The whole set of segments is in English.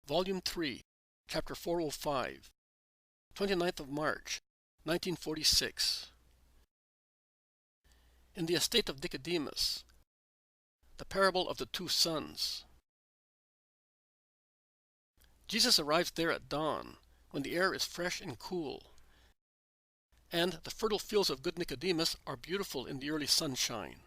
Volume 3, Chapter 405, 29th of March, 1946. In the estate of Nicodemus, the parable of the two sons. Jesus arrives there at dawn, when the air is fresh and cool, and the fertile fields of good Nicodemus are beautiful in the early sunshine.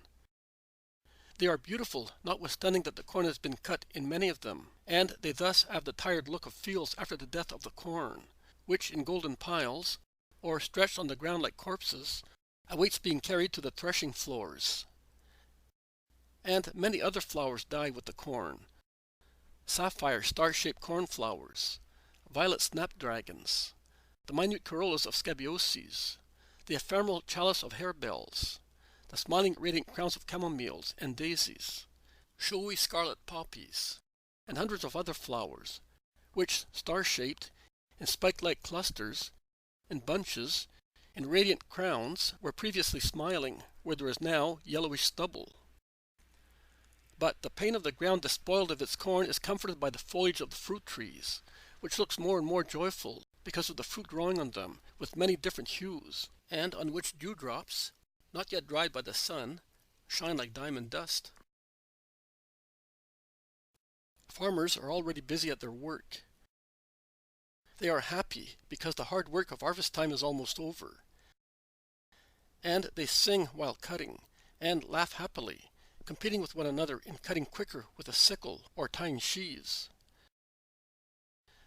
They are beautiful, notwithstanding that the corn has been cut in many of them, and they thus have the tired look of fields after the death of the corn, which in golden piles, or stretched on the ground like corpses, awaits being carried to the threshing floors. And many other flowers die with the corn: sapphire star-shaped cornflowers, violet snapdragons, the minute corollas of scabioses, the ephemeral chalice of harebells, the smiling radiant crowns of camomiles and daisies, showy scarlet poppies, and hundreds of other flowers, which, star-shaped, in spike-like clusters, in bunches, in radiant crowns, were previously smiling where there is now yellowish stubble. But the pain of the ground despoiled of its corn is comforted by the foliage of the fruit trees, which looks more and more joyful because of the fruit growing on them with many different hues, and on which dewdrops, not yet dried by the sun, shine like diamond dust. Farmers are already busy at their work. They are happy because the hard work of harvest time is almost over. And they sing while cutting, and laugh happily, competing with one another in cutting quicker with a sickle or tying sheaves.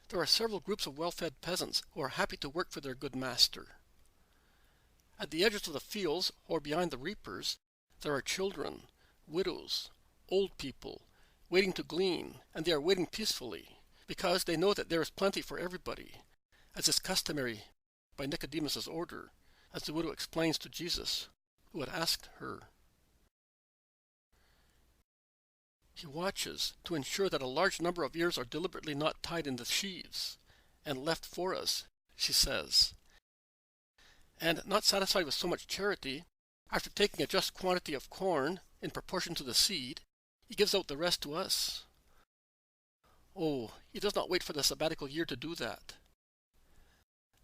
There are several groups of well-fed peasants who are happy to work for their good master. At the edges of the fields, or behind the reapers, there are children, widows, old people, waiting to glean, and they are waiting peacefully, because they know that there is plenty for everybody, as is customary by Nicodemus's order, as the widow explains to Jesus, who had asked her. He watches to ensure that a large number of ears are deliberately not tied in the sheaves, and left for us, she says. And not satisfied with so much charity, after taking a just quantity of corn in proportion to the seed, he gives out the rest to us. Oh, he does not wait for the sabbatical year to do that.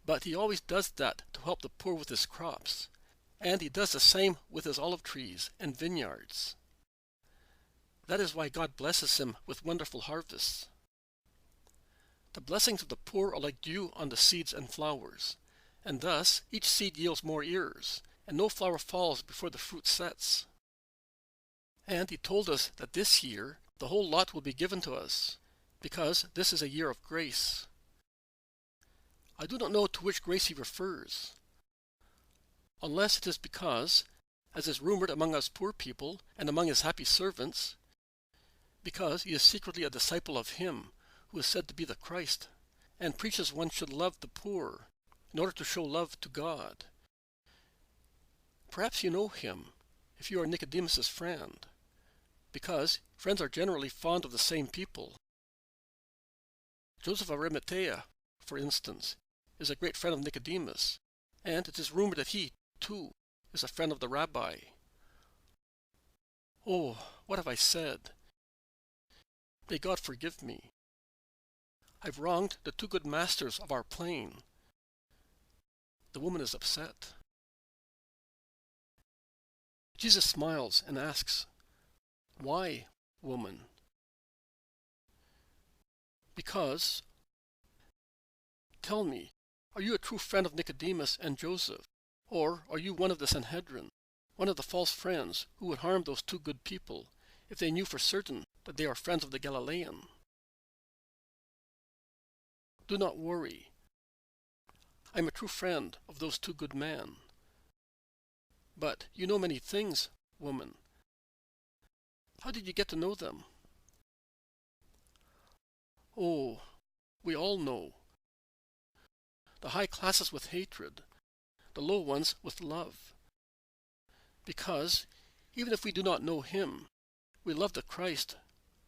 But he always does that to help the poor with his crops, and he does the same with his olive trees and vineyards. That is why God blesses him with wonderful harvests. The blessings of the poor are like dew on the seeds and flowers, and thus each seed yields more ears, and no flower falls before the fruit sets. And he told us that this year the whole lot will be given to us, because this is a year of grace. I do not know to which grace he refers, unless it is because, as is rumored among us poor people and among his happy servants, because he is secretly a disciple of him who is said to be the Christ, and preaches one should love the poor in order to show love to God. Perhaps you know him, if you are Nicodemus's friend, because friends are generally fond of the same people. Joseph of Arimathea, for instance, is a great friend of Nicodemus, and it is rumored that he, too, is a friend of the rabbi. Oh, what have I said? May God forgive me. I've wronged the two good masters of our plain. The woman is upset. Jesus smiles and asks, "Why, woman?" Because, tell me, are you a true friend of Nicodemus and Joseph, or are you one of the Sanhedrin, one of the false friends who would harm those two good people if they knew for certain that they are friends of the Galilean? Do not worry. I am a true friend of those two good men. But you know many things, woman. How did you get to know them? Oh, we all know. The high classes with hatred, the low ones with love. Because, even if we do not know him, we love the Christ,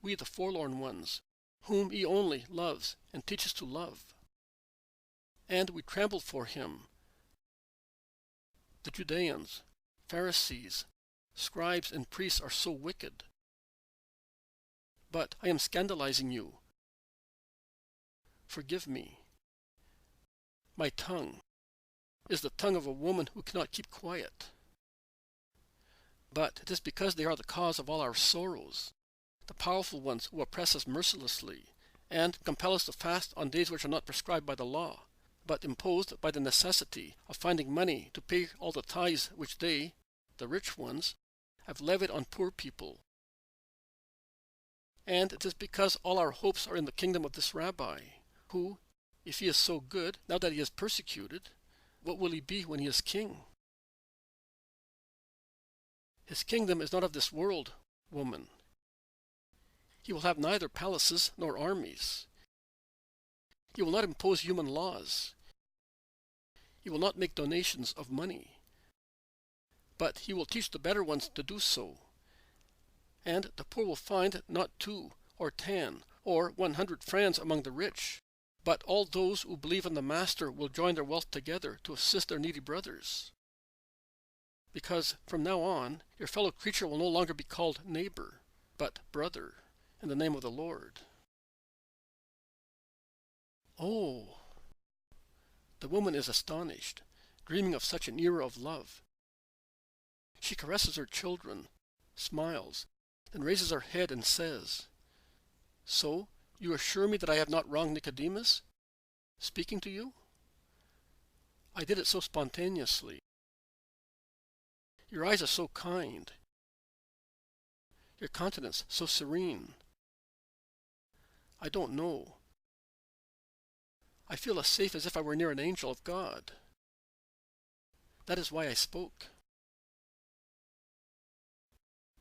we the forlorn ones, whom he only loves and teaches to love. And we tremble for him. The Judeans, Pharisees, scribes, and priests are so wicked. But I am scandalizing you. forgive me. My tongue is the tongue of a woman who cannot keep quiet. But it is because they are the cause of all our sorrows, the powerful ones who oppress us mercilessly, and compel us to fast on days which are not prescribed by the law, but imposed by the necessity of finding money to pay all the tithes which they, the rich ones, have levied on poor people. And it is because all our hopes are in the kingdom of this rabbi, who, if he is so good, now that he is persecuted, what will he be when he is king? His kingdom is not of this world, woman. He will have neither palaces nor armies. He will not impose human laws. He will not make donations of money. But he will teach the better ones to do so. And the poor will find not 2 or 10 or 100 friends among the rich, but all those who believe in the Master will join their wealth together to assist their needy brothers. Because from now on, your fellow creature will no longer be called neighbor, but brother, in the name of the Lord. Oh! The woman is astonished, dreaming of such an era of love. She caresses her children, smiles, then raises her head and says, "So, you assure me that I have not wronged Nicodemus, speaking to you? I did it so spontaneously. Your eyes are so kind, your countenance so serene. I don't know. I feel as safe as if I were near an angel of God. That is why I spoke.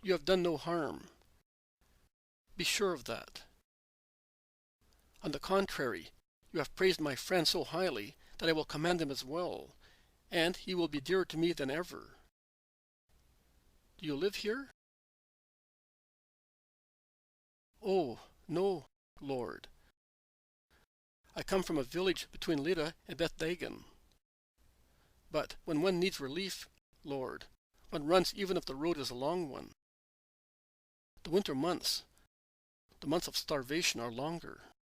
You have done no harm. Be sure of that. On the contrary, you have praised my friend so highly that I will commend him as well, and he will be dearer to me than ever. Do you live here?" "Oh, no, Lord. I come from a village between Lydda and Beth Dagon. But when one needs relief, Lord, one runs even if the road is a long one. The winter months, the months of starvation, are longer.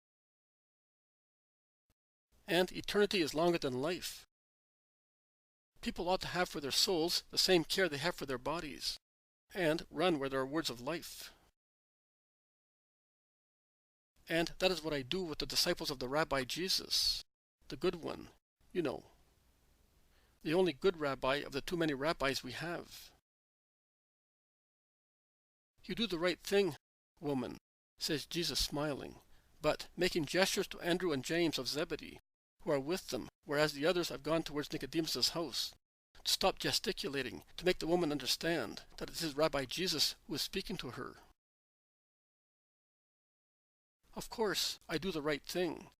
And eternity is longer than life. People ought to have for their souls the same care they have for their bodies, and run where there are words of life. And that is what I do with the disciples of the Rabbi Jesus, the good one, you know, the only good rabbi of the too many rabbis we have." "You do the right thing, woman," says Jesus, smiling, but making gestures to Andrew and James of Zebedee, who are with them, whereas the others have gone towards Nicodemus's house, to stop gesticulating, to make the woman understand that it is Rabbi Jesus who is speaking to her. "Of course, I do the right thing.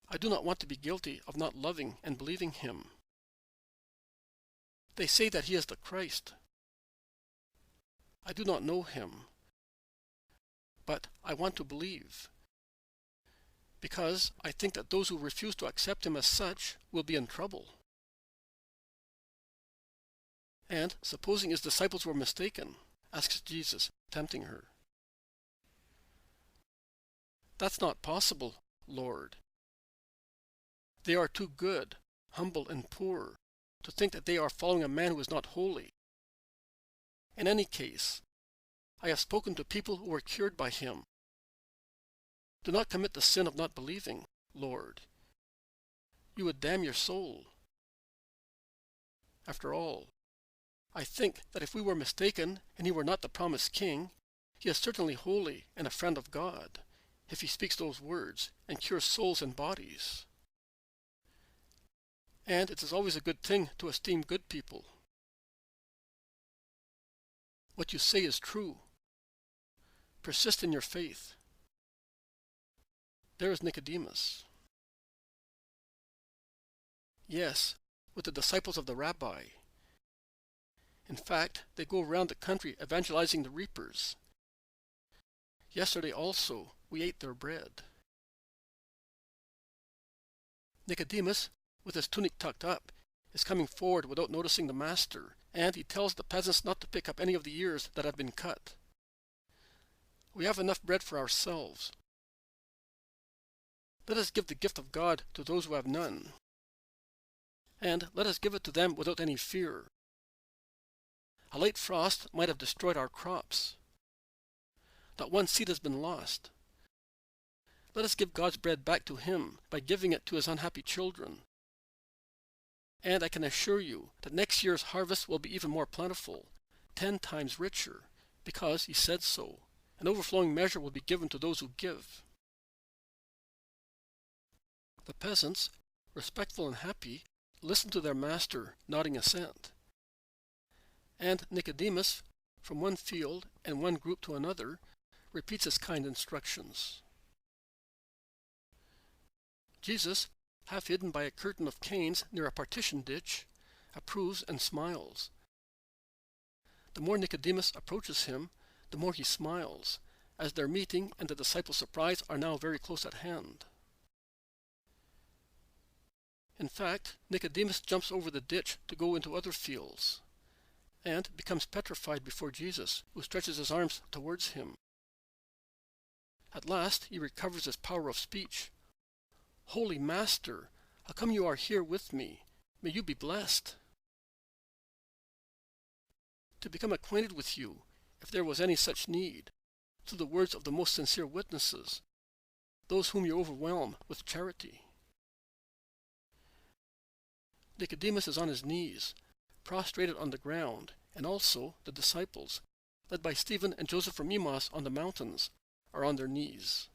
I do not want to be guilty of not loving and believing him. They say that he is the Christ. I do not know him, but I want to believe, because I think that those who refuse to accept him as such will be in trouble. And supposing his disciples were mistaken?" asks Jesus, tempting her. "That's not possible, Lord. They are too good, humble, and poor to think that they are following a man who is not holy. In any case, I have spoken to people who were cured by him. Do not commit the sin of not believing, Lord. You would damn your soul. After all, I think that if we were mistaken and he were not the promised king, he is certainly holy and a friend of God, if he speaks those words and cures souls and bodies. And it is always a good thing to esteem good people. What you say is true. Persist in your faith." There is Nicodemus. Yes, with the disciples of the rabbi. In fact, they go around the country evangelizing the reapers. Yesterday also we ate their bread. Nicodemus, with his tunic tucked up, is coming forward without noticing the Master, and he tells the peasants not to pick up any of the ears that have been cut. We have enough bread for ourselves. Let us give the gift of God to those who have none. And let us give it to them without any fear. A late frost might have destroyed our crops. Not one seed has been lost. Let us give God's bread back to Him by giving it to His unhappy children. And I can assure you that next year's harvest will be even more plentiful, 10 times richer, because He said so. An overflowing measure will be given to those who give. The peasants, respectful and happy, listened to their master, nodding assent. And Nicodemus, from one field and one group to another, repeats his kind instructions. Jesus, half hidden by a curtain of canes near a partition ditch, approves and smiles. The more Nicodemus approaches him, the more he smiles, as their meeting and the disciples' surprise are now very close at hand. In fact, Nicodemus jumps over the ditch to go into other fields, and becomes petrified before Jesus, who stretches his arms towards him. At last he recovers his power of speech. "Holy Master, how come you are here with me? May you be blessed." To become acquainted with you, if there was any such need, through the words of the most sincere witnesses, those whom you overwhelm with charity. Nicodemus is on his knees, prostrated on the ground, and also the disciples, led by Stephen and Joseph from Emmaus on the mountains, are on their knees.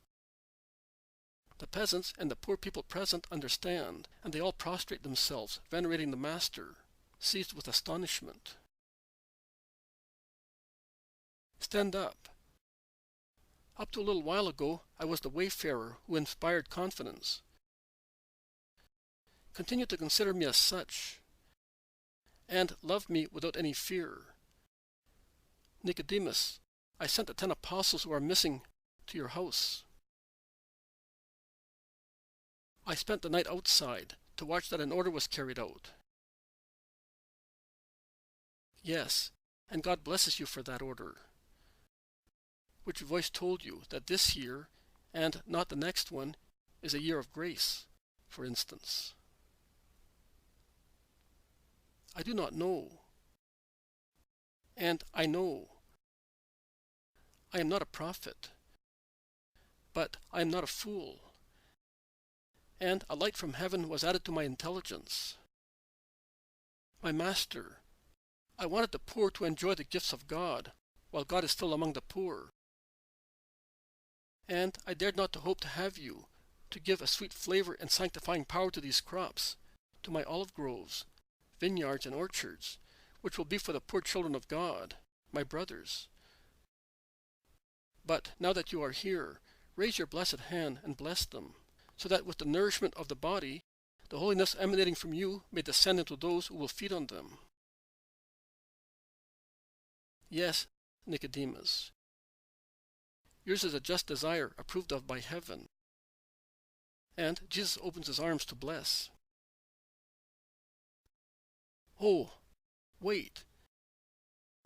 The peasants and the poor people present understand, and they all prostrate themselves, venerating the Master, seized with astonishment. Stand up. Up to a little while ago, I was the wayfarer who inspired confidence. Continue to consider me as such, and love me without any fear. Nicodemus, I sent the 10 apostles who are missing to your house. I spent the night outside to watch that an order was carried out. Yes, and God blesses you for that order. Which voice told you that this year, and not the next one, is a year of grace, for instance? I do not know. And I know. I am not a prophet. But I am not a fool. And a light from heaven was added to my intelligence. My Master, I wanted the poor to enjoy the gifts of God, while God is still among the poor. And I dared not to hope to have you, to give a sweet flavor and sanctifying power to these crops, to my olive groves, vineyards and orchards, which will be for the poor children of God, my brothers. But now that you are here, raise your blessed hand and bless them, so that with the nourishment of the body, the holiness emanating from you may descend into those who will feed on them. Yes, Nicodemus, yours is a just desire approved of by heaven. And Jesus opens his arms to bless. Oh, wait,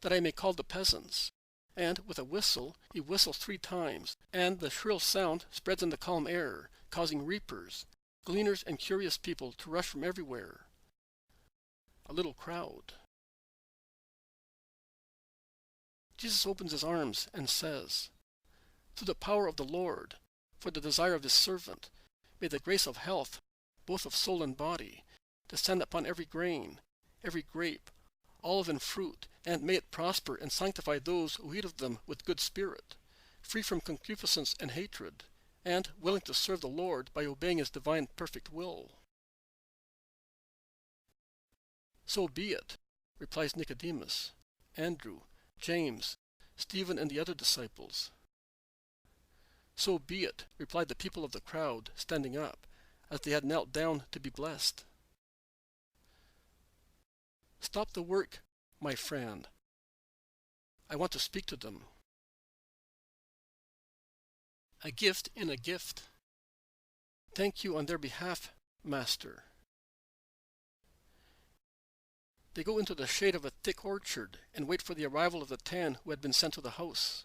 that I may call the peasants. And with a whistle, he whistles 3 times, and the shrill sound spreads in the calm air, causing reapers, gleaners, and curious people to rush from everywhere. A little crowd. Jesus opens his arms and says, "Through the power of the Lord, for the desire of his servant, may the grace of health, both of soul and body, descend upon every grain, every grape, olive and fruit, and may it prosper and sanctify those who eat of them with good spirit, free from concupiscence and hatred, and willing to serve the Lord by obeying his divine perfect will." "So be it," replies Nicodemus, Andrew, James, Stephen, and the other disciples. "So be it," replied the people of the crowd, standing up, as they had knelt down to be blessed. "Stop the work, my friend. I want to speak to them." A gift in a gift. Thank you on their behalf, Master. They go into the shade of a thick orchard and wait for the arrival of the 10 who had been sent to the house.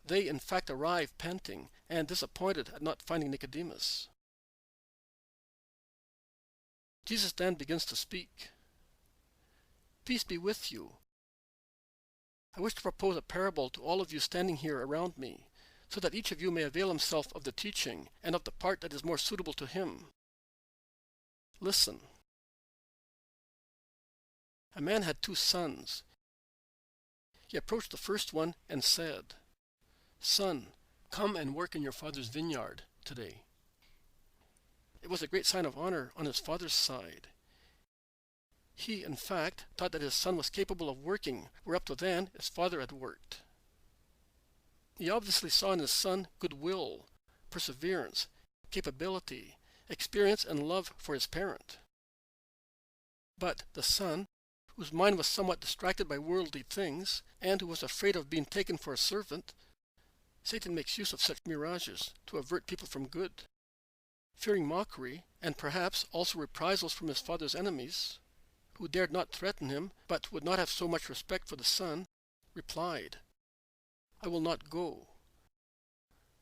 They in fact arrive panting and disappointed at not finding Nicodemus. Jesus then begins to speak. Peace be with you. I wish to propose a parable to all of you standing here around me, so that each of you may avail himself of the teaching and of the part that is more suitable to him. Listen. A man had 2 sons. He approached the first one and said, "Son, come and work in your father's vineyard today." It was a great sign of honor on his father's side. He, in fact, thought that his son was capable of working where up to then his father had worked. He obviously saw in his son goodwill, perseverance, capability, experience, and love for his parent. But the son, whose mind was somewhat distracted by worldly things, and who was afraid of being taken for a servant, Satan makes use of such mirages to avert people from good. Fearing mockery, and perhaps also reprisals from his father's enemies, who dared not threaten him, but would not have so much respect for the son, replied, "I will not go.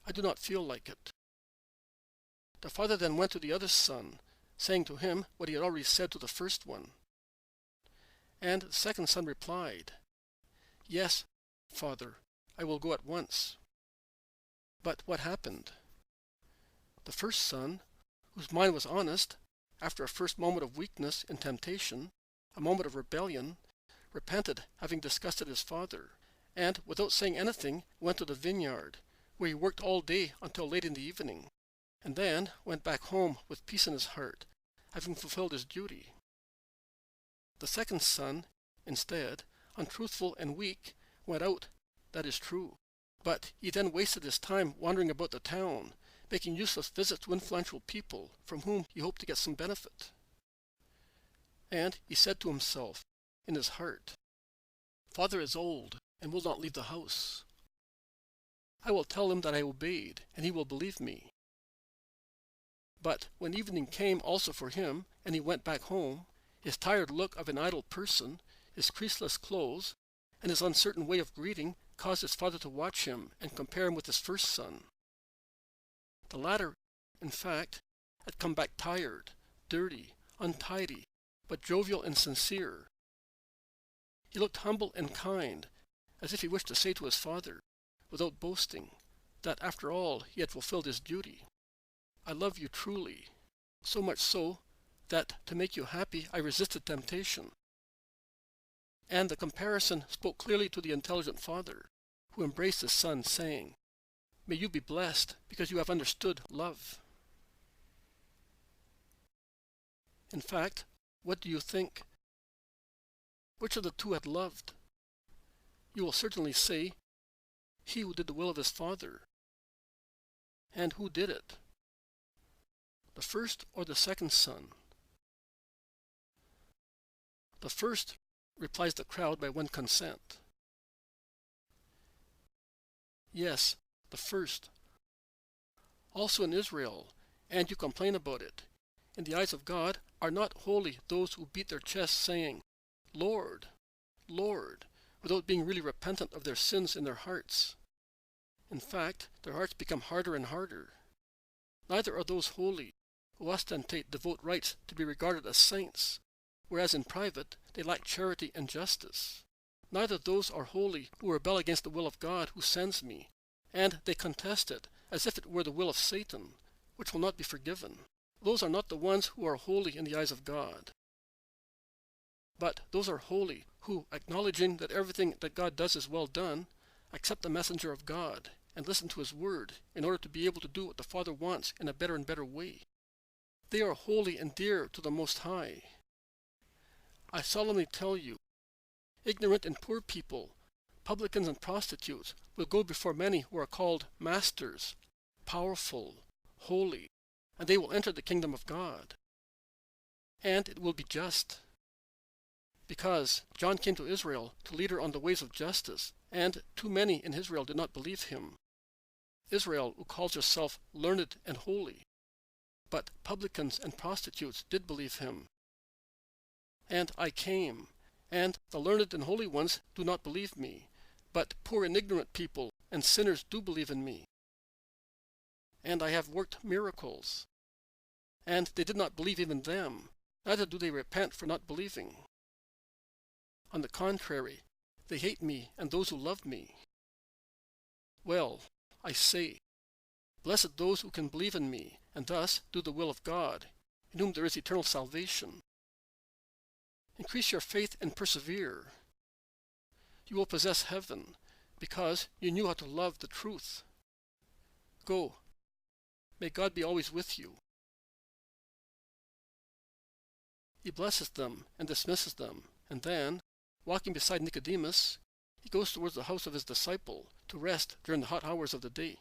I do not feel like it." The father then went to the other son, saying to him what he had already said to the first one. And the second son replied, "Yes, father, I will go at once." But what happened? The first son, whose mind was honest, after a first moment of weakness and temptation, a moment of rebellion, repented, having disgusted his father, and, without saying anything, went to the vineyard, where he worked all day until late in the evening, and then went back home with peace in his heart, having fulfilled his duty. The second son, instead, untruthful and weak, went out, that is true, but he then wasted his time wandering about the town, making useless visits to influential people from whom he hoped to get some benefit. And he said to himself, in his heart, "Father is old and will not leave the house. I will tell him that I obeyed, and he will believe me." But when evening came also for him, and he went back home, his tired look of an idle person, his creaseless clothes, and his uncertain way of greeting caused his father to watch him and compare him with his first son. The latter, in fact, had come back tired, dirty, untidy, but jovial and sincere. He looked humble and kind, as if he wished to say to his father, without boasting, that after all he had fulfilled his duty. "I love you truly, so much so that to make you happy I resisted temptation." And the comparison spoke clearly to the intelligent father, who embraced his son, saying, "May you be blessed because you have understood love." In fact, what do you think? Which of the two had loved? You will certainly say, he who did the will of his father. And who did it? The first or the second son? The first, replies the crowd by one consent. Yes, the first. Also in Israel, and you complain about it, in the eyes of God, are not holy those who beat their chests saying, "Lord, Lord," without being really repentant of their sins in their hearts. In fact, their hearts become harder and harder. Neither are those holy who ostentate devout rites to be regarded as saints, whereas in private they lack charity and justice. Neither those are holy who rebel against the will of God who sends me, and they contest it as if it were the will of Satan, which will not be forgiven. Those are not the ones who are holy in the eyes of God. But those are holy who, acknowledging that everything that God does is well done, accept the messenger of God and listen to his word in order to be able to do what the Father wants in a better and better way. They are holy and dear to the Most High. I solemnly tell you, ignorant and poor people, publicans and prostitutes, will go before many who are called masters, powerful, holy, and they will enter the kingdom of God. And it will be just. Because John came to Israel to lead her on the ways of justice, and too many in Israel did not believe him. Israel, who calls herself learned and holy. But publicans and prostitutes did believe him. And I came, and the learned and holy ones do not believe me, but poor and ignorant people and sinners do believe in me. And I have worked miracles. And they did not believe even them, neither do they repent for not believing. On the contrary, they hate me and those who love me. Well, I say, blessed those who can believe in me, and thus do the will of God, in whom there is eternal salvation. Increase your faith and persevere. You will possess heaven, because you knew how to love the truth. Go. May God be always with you. He blesses them and dismisses them, and then, walking beside Nicodemus, he goes towards the house of his disciple to rest during the hot hours of the day.